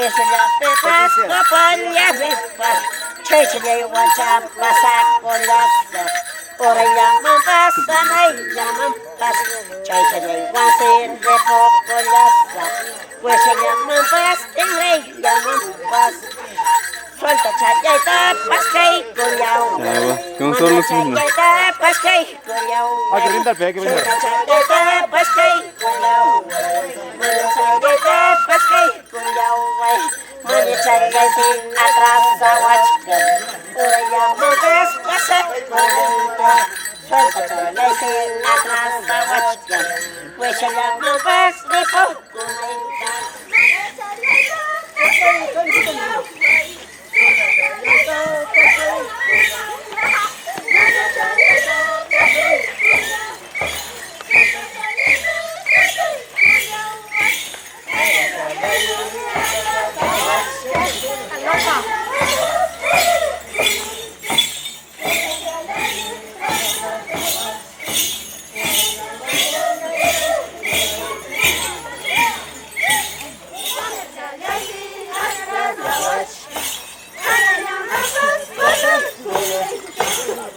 Wisilia pipas, papalia pipas, Chechile guacha pasa con las Ora llaman pasa, no llaman pasa, Chechile guasin de poco las Wisilia pipas, no llaman pasa. Suelta chayeta, pascay, goyao. ¿Cómo son los mismos? Chayeta, pascay, goyao. Ah, que brindar, hay que brindar. Suelta chayeta, pascay, goyao. Chayeta, pascay, goyao. Mani chayeta sin atrás aguachka. Ora llama pasa, goyao. Suelta chayeta sin atrás aguachka. Pues llama pasa, de poco.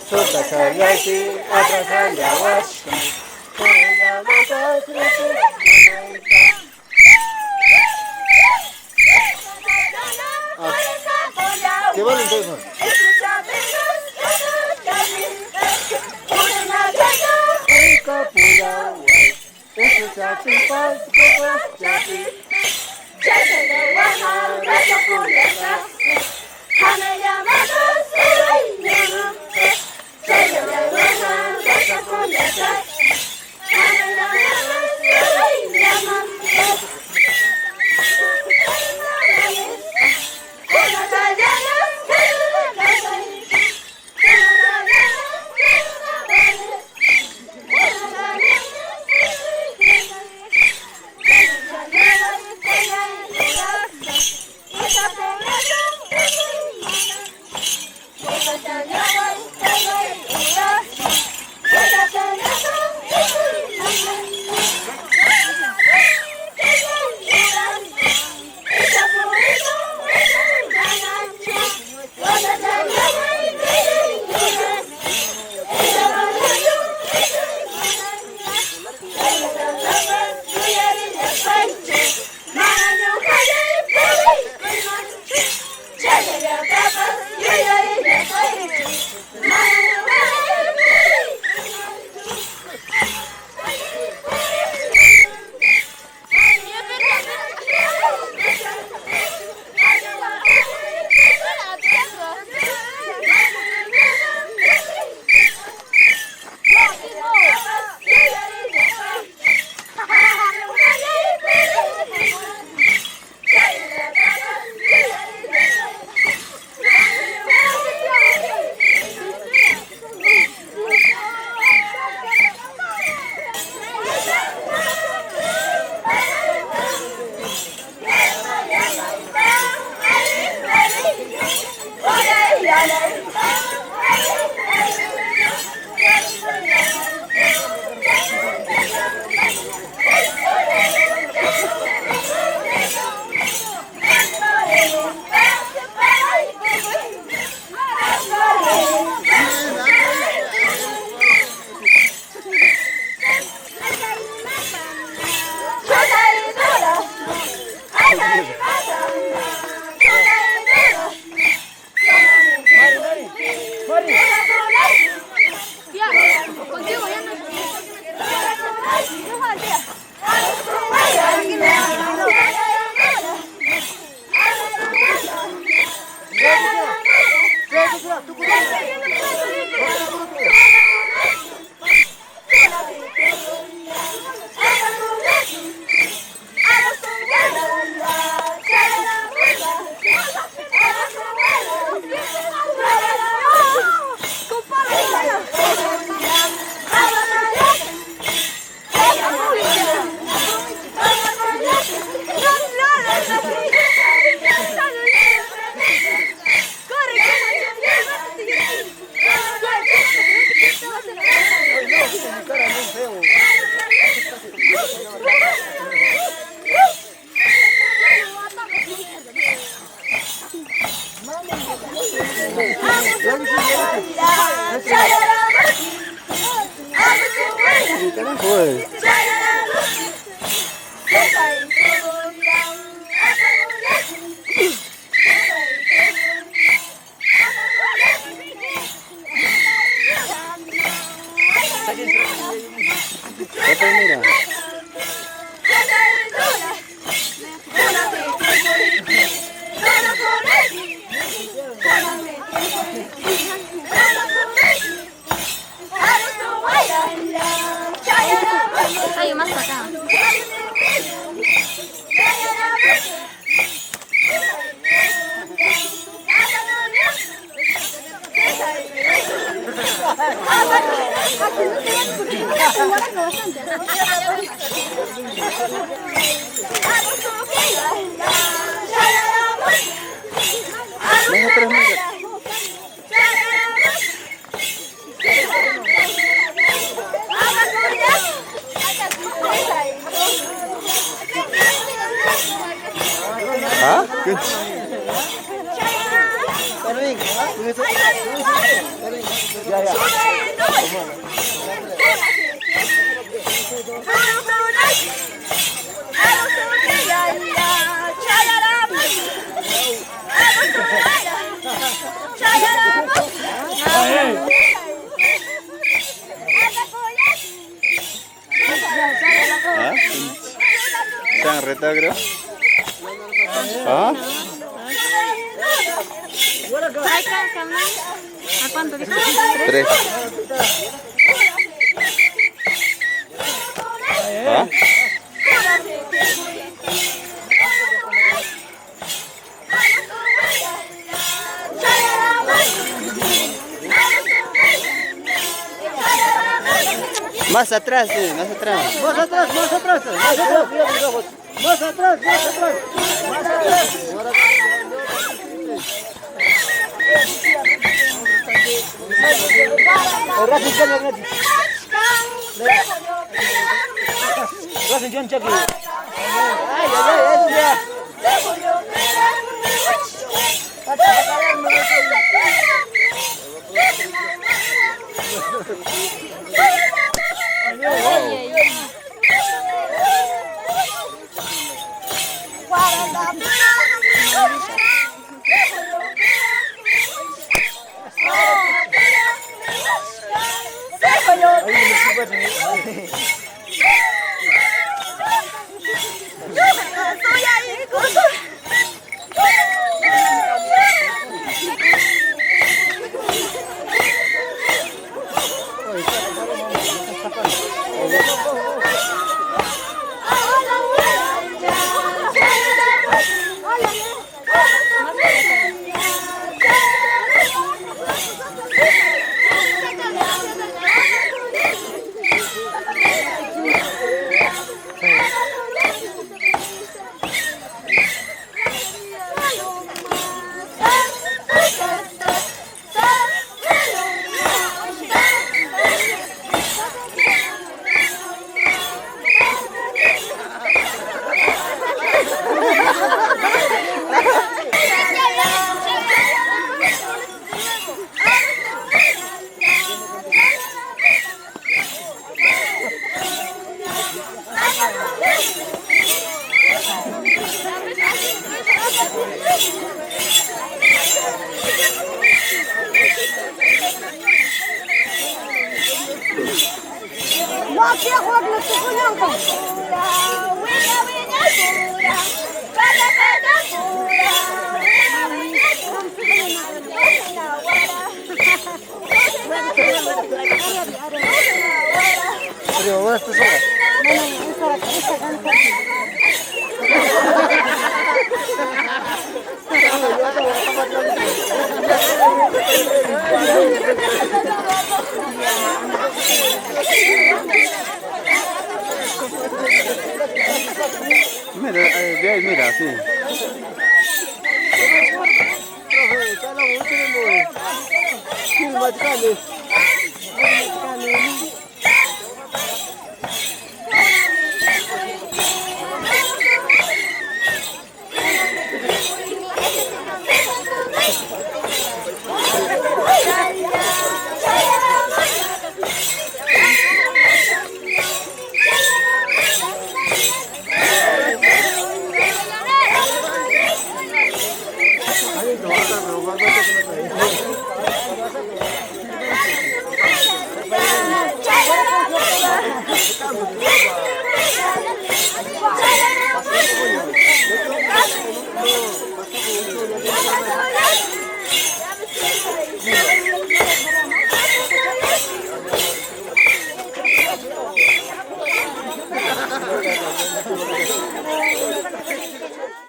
Suelta chayasi, atrás ayahuasca. ¿Qué vale entonces? Thank you. Ha? Ha? Isang reta creo. Ha? ¿A cuánto dijo? 3. Ha? Más atrás, sí, más atrás. Más atrás, más atrás. Más atrás, más atrás, más atrás. Más atrás. Rafi, jangan Rafi. Rafi, jangan cakap. Ya. Mira, ve ahí, mira, sí. Chaya,